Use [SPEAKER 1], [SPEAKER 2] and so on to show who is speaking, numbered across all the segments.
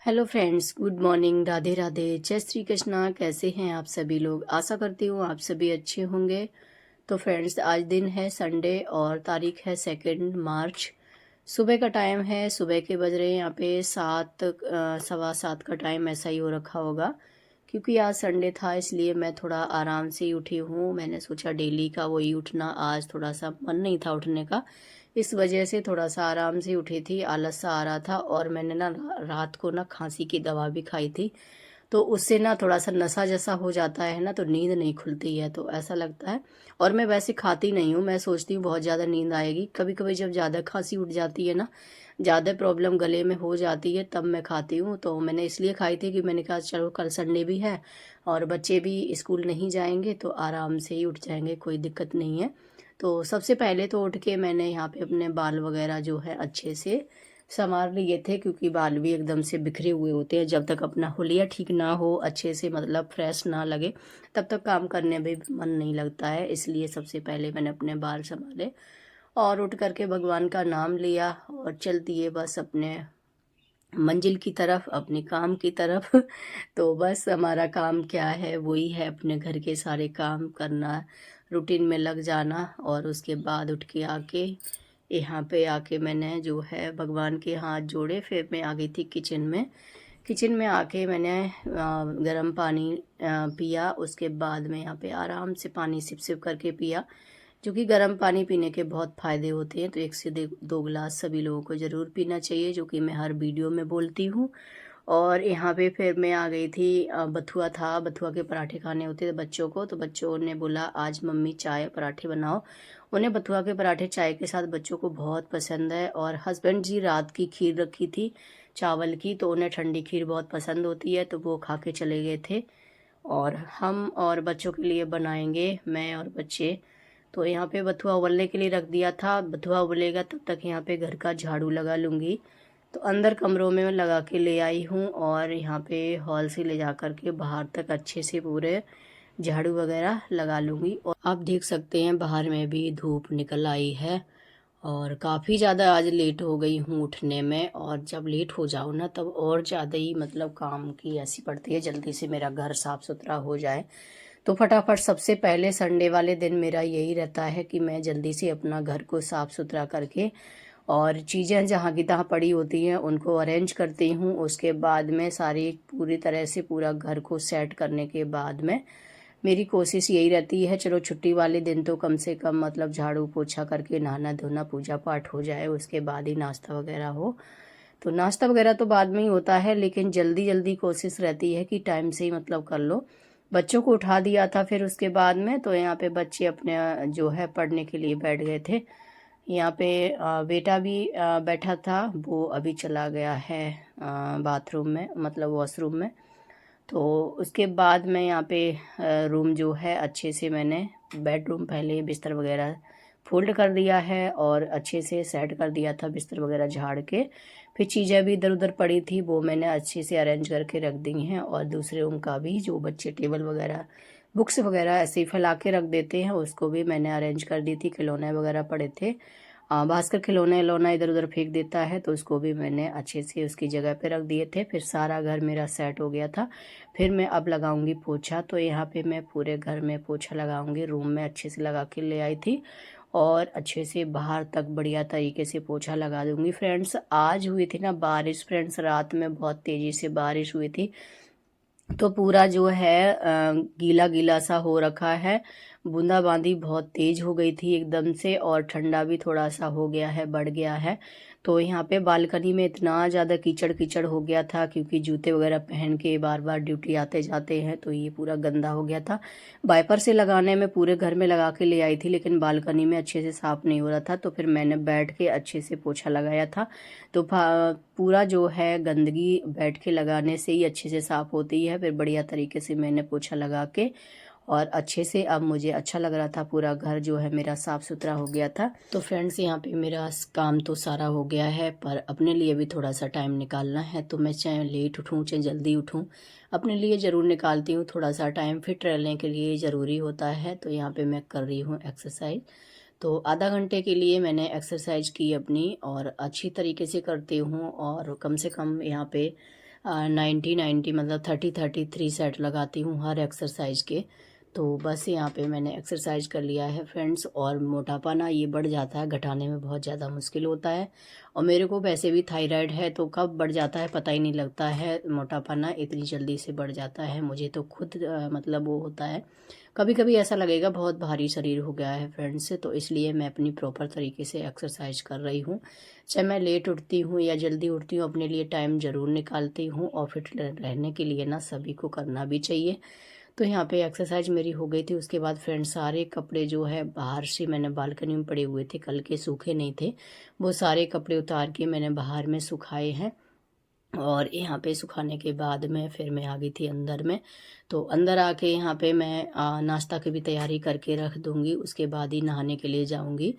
[SPEAKER 1] Hello friends, good morning, Radhe Radhe, जय श्री कृष्णा। कैसे हैं आप सभी लोग? आशा करती हूँ आप सभी अच्छे होंगे। तो फ्रेंड्स, आज दिन है संडे और तारीख है 2 मार्च। सुबह का टाइम है, सुबह के बज रहे हैं यहाँ पे 7 सवा 7 का टाइम ऐसा ही हो रखा होगा, क्योंकि आज संडे था इसलिए मैं थोड़ा आराम से ही उठी हूँ। मैंने सोचा डेली का वही उठना, आज थोड़ा सा मन नहीं था उठने का, इस वजह से थोड़ा सा आराम से उठी थी। आलस सा आ रहा था और मैंने ना रात को ना खांसी की दवा भी खाई थी, तो उससे ना थोड़ा सा नशा जैसा हो जाता है ना, तो नींद नहीं खुलती है, तो ऐसा लगता है। और मैं वैसे खाती नहीं हूँ, मैं सोचती हूँ बहुत ज़्यादा नींद आएगी। कभी कभी जब ज़्यादा खांसी उठ जाती है ना, ज़्यादा प्रॉब्लम गले में हो जाती है, तब मैं खाती हूँ। तो मैंने इसलिए खाई थी कि मैंने कहा चलो कल संडे भी है और बच्चे भी स्कूल नहीं जाएंगे तो आराम से ही उठ जाएंगे, कोई दिक्कत नहीं है। तो सबसे पहले तो उठ के मैंने यहाँ पे अपने बाल वगैरह जो है अच्छे से संवार लिए थे, क्योंकि बाल भी एकदम से बिखरे हुए होते हैं। जब तक अपना हुलिया ठीक ना हो, अच्छे से मतलब फ्रेश ना लगे, तब तक काम करने में भी मन नहीं लगता है। इसलिए सबसे पहले मैंने अपने बाल संभाले और उठ करके भगवान का नाम लिया और चल दिए बस अपने मंजिल की तरफ, अपने काम की तरफ। तो बस हमारा काम क्या है, वही है अपने घर के सारे काम करना, रूटीन में लग जाना। और उसके बाद उठ के आके यहाँ पे आके मैंने जो है भगवान के हाथ जोड़े, फिर मैं आ गई थी किचन में। किचन में आके मैंने गर्म पानी पिया। उसके बाद में यहाँ पे आराम से पानी सिप सिप करके पिया, जो कि गर्म पानी पीने के बहुत फ़ायदे होते हैं। तो 1 से 2 गिलास सभी लोगों को ज़रूर पीना चाहिए, जो कि मैं हर वीडियो में बोलती हूँ। और यहाँ पे फिर मैं आ गई थी, बथुआ था, बथुआ के पराठे खाने होते थे बच्चों को, तो बच्चों ने बोला आज मम्मी चाय पराठे बनाओ। उन्हें बथुआ के पराठे चाय के साथ बच्चों को बहुत पसंद है। और हस्बैंड जी रात की खीर रखी थी चावल की, तो उन्हें ठंडी खीर बहुत पसंद होती है, तो वो खा के चले गए थे। और हम और बच्चों के लिए बनाएंगे, मैं और बच्चे। तो यहाँ पे बथुआ उबलने के लिए रख दिया था। बथुआ उबलेगा तब तक यहाँ पे घर का झाड़ू लगा लूँगी। तो अंदर कमरों में मैं लगा के ले आई हूँ और यहाँ पे हॉल से ले जा कर के बाहर तक अच्छे से पूरे झाड़ू वगैरह लगा लूँगी। और आप देख सकते हैं बाहर में भी धूप निकल आई है और काफ़ी ज़्यादा आज लेट हो गई हूँ उठने में। और जब लेट हो जाओ ना, तब और ज़्यादा ही मतलब काम की ऐसी पड़ती है, जल्दी से मेरा घर साफ़ सुथरा हो जाए। तो फटाफट सबसे पहले संडे वाले दिन मेरा यही रहता है कि मैं जल्दी से अपना घर को साफ़ सुथरा करके और चीज़ें जहाँ की तहाँ पड़ी होती हैं उनको अरेंज करती हूँ। उसके बाद में सारी पूरी तरह से पूरा घर को सेट करने के बाद में मेरी कोशिश यही रहती है, चलो छुट्टी वाले दिन तो कम से कम मतलब झाड़ू पोछा करके नहाना धोना पूजा पाठ हो जाए, उसके बाद ही नाश्ता वगैरह हो। तो नाश्ता वगैरह तो बाद में ही होता है, लेकिन जल्दी जल्दी कोशिश रहती है कि टाइम से ही मतलब कर लो। बच्चों को उठा दिया था फिर उसके बाद में, तो यहाँ पे बच्चे अपने जो है पढ़ने के लिए बैठ गए थे। यहाँ पे बेटा भी बैठा था, वो अभी चला गया है बाथरूम में, मतलब वॉशरूम में। तो उसके बाद मैं यहाँ पे रूम जो है अच्छे से मैंने बेडरूम पहले बिस्तर वगैरह फोल्ड कर दिया है और अच्छे से सेट कर दिया था, बिस्तर वगैरह झाड़ के। फिर चीज़ें भी इधर उधर पड़ी थी, वो मैंने अच्छे से अरेंज करके रख दी हैं। और दूसरे रूम का भी, जो बच्चे टेबल वगैरह बुक्स वगैरह ऐसे ही फैला के रख देते हैं, उसको भी मैंने अरेंज कर दी थी। खिलौने वगैरह पड़े थे, भास्कर खिलौने इलौना इधर उधर फेंक देता है, तो उसको भी मैंने अच्छे से उसकी जगह पे रख दिए थे। फिर सारा घर मेरा सेट हो गया था। फिर मैं अब लगाऊंगी पोछा। तो यहाँ पे मैं पूरे घर में पोछा लगाऊंगी, रूम में अच्छे से लगा के ले आई थी और अच्छे से बाहर तक बढ़िया तरीके से पोछा लगा दूंगी। फ्रेंड्स, आज हुई थी ना बारिश, फ्रेंड्स रात में बहुत तेज़ी से बारिश हुई थी, तो पूरा जो है गीला गीला सा हो रखा है। बूंदाबांदी बहुत तेज हो गई थी एकदम से, और ठंडा भी थोड़ा सा हो गया है, बढ़ गया है। तो यहाँ पे बालकनी में इतना ज़्यादा कीचड़ कीचड़ हो गया था, क्योंकि जूते वगैरह पहन के बार बार ड्यूटी आते जाते हैं, तो ये पूरा गंदा हो गया था। वाइपर से लगाने में पूरे घर में लगा के ले आई थी, लेकिन बालकनी में अच्छे से साफ़ नहीं हो रहा था, तो फिर मैंने बैठ के अच्छे से पोछा लगाया था। तो पूरा जो है गंदगी बैठ के लगाने से ही अच्छे से साफ़ होती है। फिर बढ़िया तरीके से मैंने पोछा लगा के और अच्छे से अब मुझे अच्छा लग रहा था, पूरा घर जो है मेरा साफ़ सुथरा हो गया था। तो फ्रेंड्स, यहाँ पे मेरा काम तो सारा हो गया है, पर अपने लिए भी थोड़ा सा टाइम निकालना है। तो मैं चाहे लेट उठूँ चाहे जल्दी उठूँ, अपने लिए ज़रूर निकालती हूँ थोड़ा सा टाइम। फिट रहने के लिए ज़रूरी होता है। तो यहाँ पे मैं कर रही हूँ एक्सरसाइज। तो आधा घंटे के लिए मैंने एक्सरसाइज की अपनी, और अच्छी तरीके से करती हूँ। और कम से कम यहाँ पे 90 मतलब 33 सेट लगाती हूँ हर एक्सरसाइज के। तो बस यहाँ पे मैंने एक्सरसाइज कर लिया है फ्रेंड्स। और मोटापा ना ये बढ़ जाता है, घटाने में बहुत ज़्यादा मुश्किल होता है। और मेरे को वैसे भी थायराइड है, तो कब बढ़ जाता है पता ही नहीं लगता है। मोटापा ना इतनी जल्दी से बढ़ जाता है, मुझे तो खुद मतलब वो होता है। कभी कभी ऐसा लगेगा बहुत भारी शरीर हो गया है फ्रेंड्स, तो इसलिए मैं अपनी प्रॉपर तरीके से एक्सरसाइज कर रही हूँ। चाहे मैं लेट उठती हूँ या जल्दी उठती हूँ, अपने लिए टाइम ज़रूर निकालती हूँ। और फिट रहने के लिए ना सभी को करना भी चाहिए। तो यहाँ पे एक्सरसाइज मेरी हो गई थी। उसके बाद फ्रेंड्स सारे कपड़े जो है बाहर से मैंने बालकनी में पड़े हुए थे, कल के सूखे नहीं थे, वो सारे कपड़े उतार के मैंने बाहर में सुखाए हैं। और यहाँ पे सुखाने के बाद में फिर मैं आ गई थी अंदर में। तो अंदर आके यहाँ पे मैं नाश्ता की भी तैयारी करके रख दूँगी, उसके बाद ही नहाने के लिए जाऊँगी।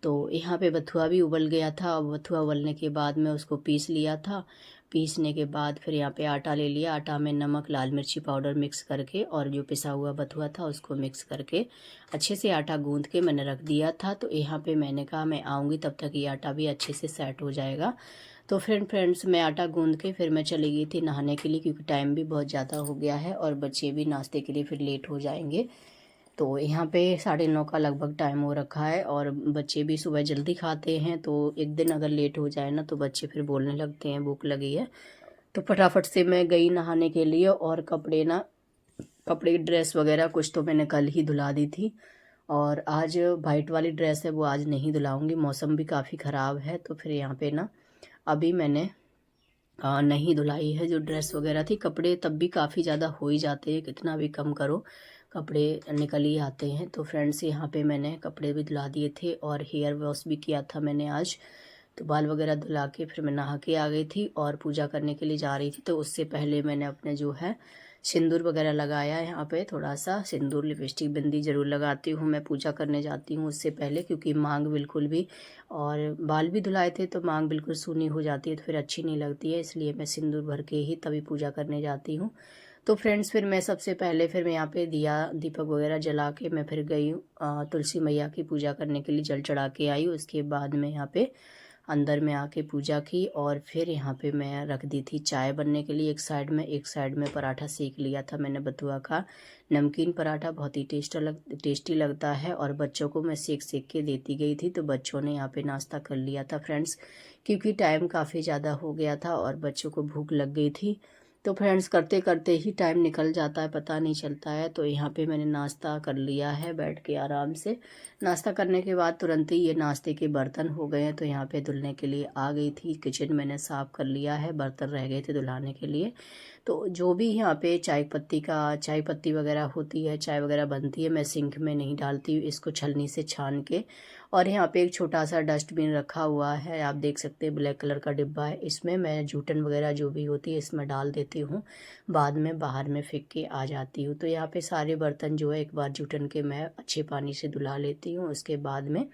[SPEAKER 1] तो यहाँ पे बथुआ भी उबल गया था। और बथुआ उबलने के बाद मैं उसको पीस लिया था। पीसने के बाद फिर यहाँ पे आटा ले लिया। आटा में नमक, लाल मिर्ची पाउडर मिक्स करके और जो पिसा हुआ बथुआ था उसको मिक्स करके अच्छे से आटा गूँध के मैंने रख दिया था। तो यहाँ पे मैंने कहा मैं आऊँगी तब तक ये आटा भी अच्छे से सेट हो जाएगा। तो फ्रेंड्स मैं आटा गूंद के फिर मैं चली गई थी नहाने के लिए, क्योंकि टाइम भी बहुत ज़्यादा हो गया है और बच्चे भी नाश्ते के लिए फिर लेट हो जाएंगे। तो यहाँ पे 9:30 का लगभग टाइम हो रखा है। और बच्चे भी सुबह जल्दी खाते हैं, तो एक दिन अगर लेट हो जाए ना तो बच्चे फिर बोलने लगते हैं भूख लगी है। तो फटाफट से मैं गई नहाने के लिए। और कपड़े ड्रेस वगैरह कुछ तो मैंने कल ही धुला दी थी। और आज वाइट वाली ड्रेस है वो आज नहीं धुलाऊंगी, मौसम भी काफ़ी ख़राब है। तो फिर यहाँ पे ना अभी मैंने नहीं धुलाई है जो ड्रेस वगैरह थी। कपड़े तब भी काफ़ी ज़्यादा हो ही जाते हैं, कितना भी कम करो कपड़े निकल ही आते हैं। तो फ्रेंड्स यहाँ पे मैंने कपड़े भी धुला दिए थे और हेयर वॉश भी किया था मैंने आज। तो बाल वगैरह धुला के फिर मैं नहा के आ गई थी और पूजा करने के लिए जा रही थी। तो उससे पहले मैंने अपने जो है सिंदूर वगैरह लगाया। यहाँ पे थोड़ा सा सिंदूर, लिपस्टिक, बिंदी ज़रूर लगाती हूँ मैं पूजा करने जाती हूँ उससे पहले, क्योंकि मांग बिल्कुल भी, और बाल भी धुलाए थे तो मांग बिल्कुल सूनी हो जाती है तो फिर अच्छी नहीं लगती है। इसलिए मैं सिंदूर भर के ही तभी पूजा करने जाती हूँ। तो फ्रेंड्स फिर मैं सबसे पहले फिर मैं यहाँ पे दिया दीपक वगैरह जला के मैं फिर गई तुलसी मैया की पूजा करने के लिए, जल चढ़ा के आई। उसके बाद मैं यहाँ पे अंदर में आके पूजा की। और फिर यहाँ पे मैं रख दी थी चाय बनने के लिए एक साइड में पराठा सेक लिया था मैंने बथुआ का। नमकीन पराठा बहुत ही टेस्टी लगता है। और बच्चों को मैं सेक सेक के देती गई थी, तो बच्चों ने यहाँ पे नाश्ता कर लिया था फ्रेंड्स, क्योंकि टाइम काफ़ी ज़्यादा हो गया था और बच्चों को भूख लग गई थी। तो फ्रेंड्स करते करते ही टाइम निकल जाता है, पता नहीं चलता है। तो यहाँ पे मैंने नाश्ता कर लिया है बैठ के आराम से। नाश्ता करने के बाद तुरंत ही ये नाश्ते के बर्तन हो गए हैं, तो यहाँ पे धुलने के लिए आ गई थी। किचन मैंने साफ़ कर लिया है, बर्तन रह गए थे धुलाने के लिए। तो जो भी यहाँ पे चाय पत्ती वगैरह होती है, चाय वगैरह बनती है, मैं सिंक में नहीं डालती हूँ, इसको छलनी से छान के। और यहाँ पे एक छोटा सा डस्टबिन रखा हुआ है, आप देख सकते हैं ब्लैक कलर का डिब्बा है। इसमें मैं जूठन वगैरह जो भी होती है इसमें डाल देती हूँ, बाद में बाहर में फेंक के आ जाती हूँ। तो यहाँ पे सारे बर्तन जो है एक बार जूठन के मैं अच्छे पानी से धुला लेती हूँ। उसके बाद में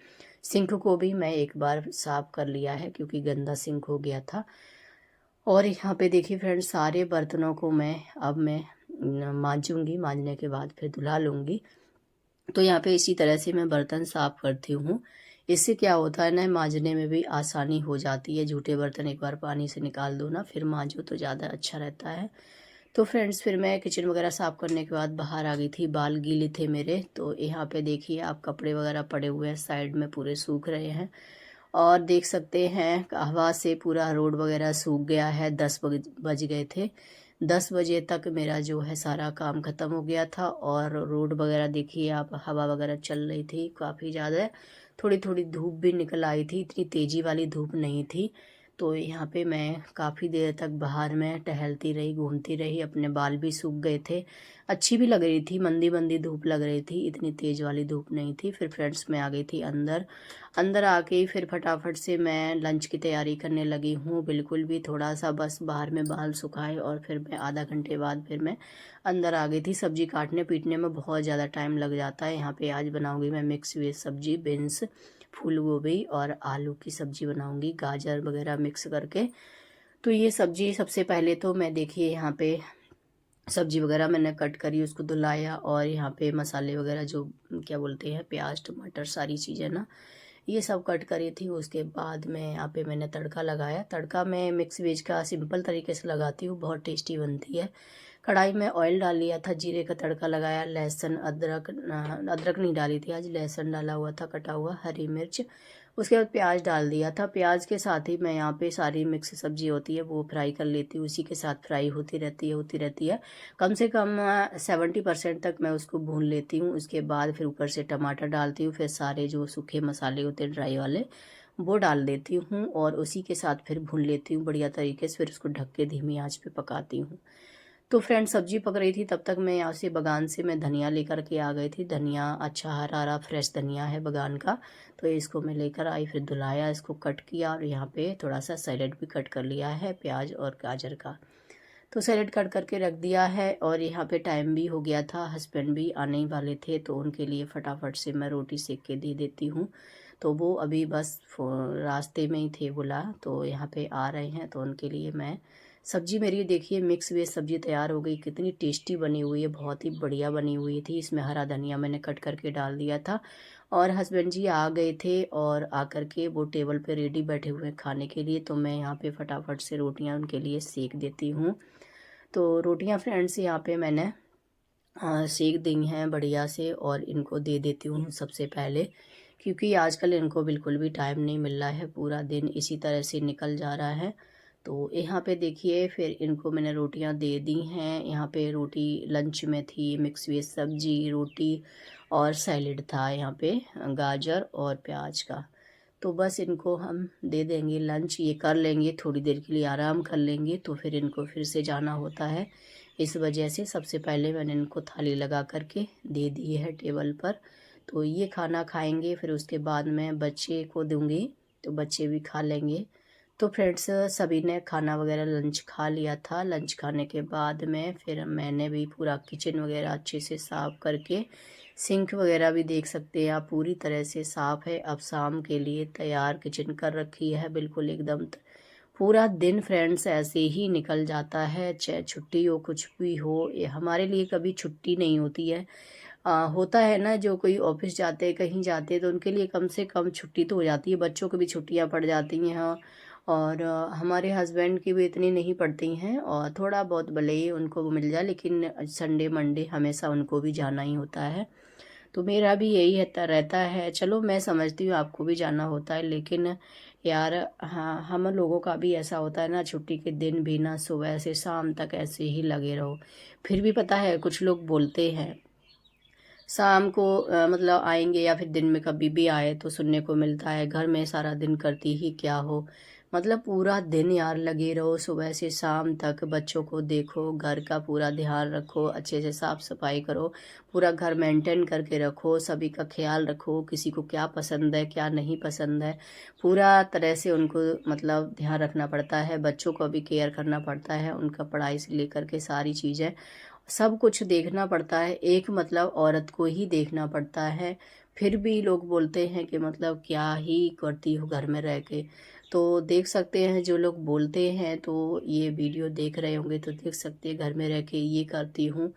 [SPEAKER 1] सिंक को भी मैं एक बार साफ़ कर लिया है, क्योंकि गंदा सिंक हो गया था। और यहाँ पे देखिए फ्रेंड्स सारे बर्तनों को मैं मांजूंगी, मांजने के बाद फिर धुला लूँगी। तो यहाँ पे इसी तरह से मैं बर्तन साफ़ करती हूँ। इससे क्या होता है ना, मांजने में भी आसानी हो जाती है। जूठे बर्तन एक बार पानी से निकाल दो ना, फिर मांजो तो ज़्यादा अच्छा रहता है। तो फ्रेंड्स फिर मैं किचन वगैरह साफ़ करने के बाद बाहर आ गई थी। बाल गीले थे मेरे, तो यहाँ पे देखिए आप कपड़े वगैरह पड़े हुए हैं साइड में, पूरे सूख रहे हैं। और देख सकते हैं हवा से पूरा रोड वगैरह सूख गया है। 10 बज गए थे। 10 बजे तक मेरा जो है सारा काम ख़त्म हो गया था। और रोड वगैरह देखिए आप, हवा वगैरह चल रही थी काफ़ी ज़्यादा। थोड़ी थोड़ी धूप भी निकल आई थी, इतनी तेज़ी वाली धूप नहीं थी। तो यहाँ पे मैं काफ़ी देर तक बाहर में टहलती रही, घूमती रही। अपने बाल भी सूख गए थे, अच्छी भी लग रही थी, मंदी मंदी धूप लग रही थी, इतनी तेज़ वाली धूप नहीं थी। फिर फ्रेंड्स मैं आ गई थी अंदर। अंदर आके फिर फटाफट से मैं लंच की तैयारी करने लगी हूँ। बिल्कुल भी थोड़ा सा बस बाहर में बाल सुखाए और फिर मैं आधा घंटे बाद फिर मैं अंदर आ गई थी। सब्जी काटने पीटने में बहुत ज़्यादा टाइम लग जाता है। यहाँ पे आज बनाऊँगी मैं मिक्स वेज सब्जी, बीन्स, फूल गोभी और आलू की सब्जी बनाऊँगी, गाजर वगैरह मिक्स करके। तो ये सब्जी सबसे पहले तो मैं देखिए यहाँ पे सब्जी वगैरह मैंने कट करी, उसको धुलाया। और यहाँ पे मसाले वगैरह जो क्या बोलते हैं, प्याज, टमाटर, सारी चीज़ें ना ये सब कट करी थी। उसके बाद में यहाँ पे मैंने तड़का लगाया। तड़का मैं मिक्स वेज का सिंपल तरीके से लगाती हूँ, बहुत टेस्टी बनती है। कढ़ाई में ऑयल डाल लिया था, जीरे का तड़का लगाया, लहसुन अदरक अदरक नहीं डाली थी आज, लहसुन डाला हुआ था कटा हुआ, हरी मिर्च। उसके बाद प्याज डाल दिया था। प्याज के साथ ही मैं यहाँ पे सारी मिक्स सब्जी होती है वो फ्राई कर लेती हूँ, उसी के साथ फ्राई होती रहती है। कम से कम 70% तक मैं उसको भून लेती हूँ। उसके बाद फिर ऊपर से टमाटर डालती हूँ, फिर सारे जो सूखे मसाले होते हैं ड्राई वाले वो डाल देती हूँ और उसी के साथ फिर भून लेती हूँ बढ़िया तरीके से। फिर उसको ढक के धीमी आंच पे पकाती हूँ। तो फ्रेंड सब्जी पक रही थी, तब तक मैं यहाँ से बगान से मैं धनिया लेकर के आ गई थी। धनिया अच्छा हरा हरा फ्रेश धनिया है बगान का, तो इसको मैं लेकर आई, फिर धुलाया, इसको कट किया और यहाँ पे थोड़ा सा सैलेड भी कट कर लिया है प्याज और गाजर का। तो सैलेड कट करके रख दिया है। और यहाँ पे टाइम भी हो गया था, हस्बैंड भी आने ही वाले थे, तो उनके लिए फटाफट से मैं रोटी सेक के दे देती हूँ। तो वो अभी बस रास्ते में ही थे, बुला तो यहाँ पे आ रहे हैं, तो उनके लिए मैं सब्जी मेरी देखिए मिक्स वेज सब्जी तैयार हो गई। कितनी टेस्टी बनी हुई है, बहुत ही बढ़िया बनी हुई थी। इसमें हरा धनिया मैंने कट करके डाल दिया था। और हस्बैंड जी आ गए थे और आकर के वो टेबल पे रेडी बैठे हुए हैं खाने के लिए, तो मैं यहाँ पे फटाफट से रोटियाँ उनके लिए सेक देती हूँ। तो रोटियां फ्रेंड्स यहाँ पे मैंने सेक दी हैं बढ़िया से और इनको दे देती हूँ सबसे पहले, क्योंकि आजकल इनको बिल्कुल भी टाइम नहीं मिल रहा है, पूरा दिन इसी तरह से निकल जा रहा है। तो यहाँ पे देखिए फिर इनको मैंने रोटियां दे दी हैं। यहाँ पे रोटी लंच में थी मिक्स वेज सब्जी, रोटी और सैलेड था यहाँ पे गाजर और प्याज का। तो बस इनको हम दे देंगे लंच, ये कर लेंगे, थोड़ी देर के लिए आराम कर लेंगे, तो फिर इनको फिर से जाना होता है। इस वजह से सबसे पहले मैंने इनको थाली लगा करके दे दी है टेबल पर। तो ये खाना खाएंगे, फिर उसके बाद मैं बच्चे को दूंगी, तो बच्चे भी खा लेंगे। तो फ्रेंड्स सभी ने खाना वगैरह लंच खा लिया था। लंच खाने के बाद में फिर मैंने भी पूरा किचन वगैरह अच्छे से साफ़ करके, सिंक वगैरह भी देख सकते हैं आप पूरी तरह से साफ़ है। अब शाम के लिए तैयार किचन कर रखी है बिल्कुल एकदम। पूरा दिन फ्रेंड्स ऐसे ही निकल जाता है, चाहे छुट्टी हो कुछ भी हो, ये हमारे लिए कभी छुट्टी नहीं होती है। होता है ना, जो कोई ऑफिस जाते हैं कहीं जाते हैं तो उनके लिए कम से कम छुट्टी तो हो जाती है, बच्चों को भी छुट्टियां पड़ जाती हैं। हाँ, और हमारे हस्बैंड की भी इतनी नहीं पड़ती हैं, और थोड़ा बहुत भले ही उनको मिल जाए, लेकिन संडे मंडे हमेशा उनको भी जाना ही होता है। तो मेरा भी यही रहता है। चलो मैं समझती हूँ आपको भी जाना होता है, लेकिन यार हाँ, हम लोगों का भी ऐसा होता है ना, छुट्टी के दिन भी ना सुबह से शाम तक ऐसे ही लगे रहो। फिर भी पता है कुछ लोग बोलते हैं शाम को मतलब आएंगे या फिर दिन में कभी भी आए तो सुनने को मिलता है घर में सारा दिन करती ही क्या हो। मतलब पूरा दिन यार लगे रहो सुबह से शाम तक, बच्चों को देखो, घर का पूरा ध्यान रखो, अच्छे से साफ सफाई करो, पूरा घर मेंटेन करके रखो, सभी का ख्याल रखो, किसी को क्या पसंद है क्या नहीं पसंद है, पूरा तरह से उनको मतलब ध्यान रखना पड़ता है। बच्चों को भी केयर करना पड़ता है, उनका पढ़ाई से लेकर के सारी चीज़ें सब कुछ देखना पड़ता है, एक मतलब औरत को ही देखना पड़ता है। फिर भी लोग बोलते हैं कि मतलब क्या ही करती हो घर में रह के। तो देख सकते हैं जो लोग बोलते हैं, तो ये वीडियो देख रहे होंगे तो देख सकते हैं घर में रह के ये करती हूँ,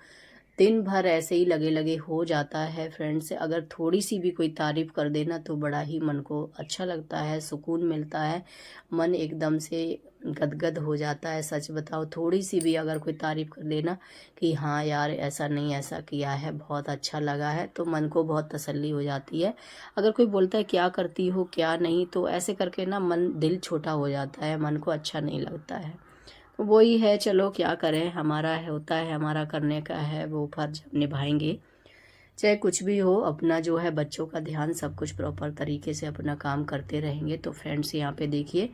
[SPEAKER 1] दिन भर ऐसे ही लगे लगे हो जाता है। फ्रेंड्स अगर थोड़ी सी भी कोई तारीफ कर देना तो बड़ा ही मन को अच्छा लगता है, सुकून मिलता है, मन एकदम से गदगद हो जाता है। सच बताओ, थोड़ी सी भी अगर कोई तारीफ कर देना कि हाँ यार ऐसा नहीं ऐसा किया है, बहुत अच्छा लगा है, तो मन को बहुत तसल्ली हो जाती है। अगर कोई बोलता है क्या करती हो क्या नहीं, तो ऐसे करके ना मन दिल छोटा हो जाता है, मन को अच्छा नहीं लगता है। वही है, चलो क्या करें, हमारा है होता है, हमारा करने का है, वो फर्ज हम निभाएंगे। चाहे कुछ भी हो, अपना जो है बच्चों का ध्यान सब कुछ प्रॉपर तरीके से अपना काम करते रहेंगे। तो फ्रेंड्स यहाँ पे देखिए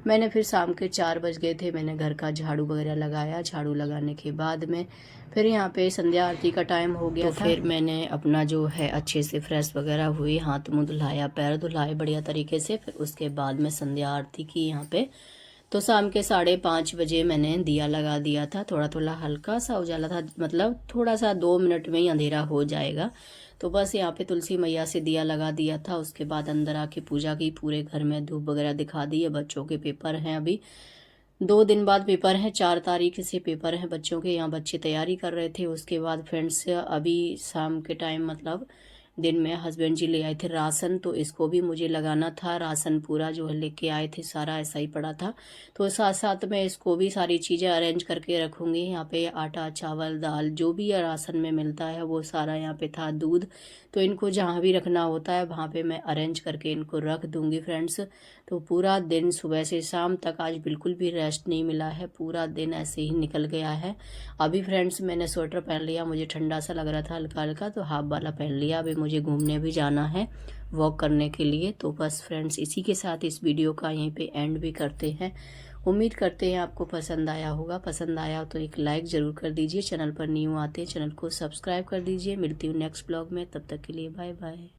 [SPEAKER 1] मैंने फिर शाम के 4 बज गए थे, मैंने घर का झाड़ू वगैरह लगाया। झाड़ू लगाने के बाद में फिर यहाँ पे संध्या आरती का टाइम हो गया था। फिर मैंने अपना जो है अच्छे से फ्रेश वगैरह हुई, हाथ मुँह धुलाया, पैर धुलाए बढ़िया तरीके से, फिर उसके बाद में संध्या आरती की यहाँ पे। तो शाम के 5:30 बजे मैंने दिया लगा दिया था। थोड़ा थोड़ा हल्का सा उजाला था, मतलब थोड़ा सा 2 मिनट में ही अंधेरा हो जाएगा। तो बस यहाँ पे तुलसी मैया से दिया लगा दिया था। उसके बाद अंदर आके पूजा की, पूरे घर में धूप वगैरह दिखा दी है। बच्चों के पेपर हैं, अभी 2 दिन बाद पेपर हैं, 4 तारीख से पेपर हैं बच्चों के। यहाँ बच्चे तैयारी कर रहे थे। उसके बाद फ्रेंड्स अभी शाम के टाइम मतलब दिन में हस्बैंड जी ले आए थे राशन, तो इसको भी मुझे लगाना था। राशन पूरा जो है लेके आए थे, सारा ऐसा ही पड़ा था, तो साथ साथ में इसको भी सारी चीज़ें अरेंज करके रखूँगी। यहाँ पे आटा, चावल, दाल जो भी राशन में मिलता है वो सारा यहाँ पे था, दूध, तो इनको जहाँ भी रखना होता है वहाँ पे मैं अरेंज करके इनको रख दूँगी फ्रेंड्स। तो पूरा दिन सुबह से शाम तक आज बिल्कुल भी रेस्ट नहीं मिला है, पूरा दिन ऐसे ही निकल गया है। अभी फ्रेंड्स मैंने स्वेटर पहन लिया, मुझे ठंडा सा लग रहा था हल्का हल्का, तो हाफ वाला पहन लिया। अभी मुझे घूमने भी जाना है वॉक करने के लिए। तो बस फ्रेंड्स इसी के साथ इस वीडियो का यहीं पे एंड भी करते हैं। उम्मीद करते हैं आपको पसंद आया होगा। पसंद आया तो एक लाइक ज़रूर कर दीजिए। चैनल पर न्यू आते हैं चैनल को सब्सक्राइब कर दीजिए। मिलती हूँ नेक्स्ट ब्लॉग में, तब तक के लिए बाय बाय।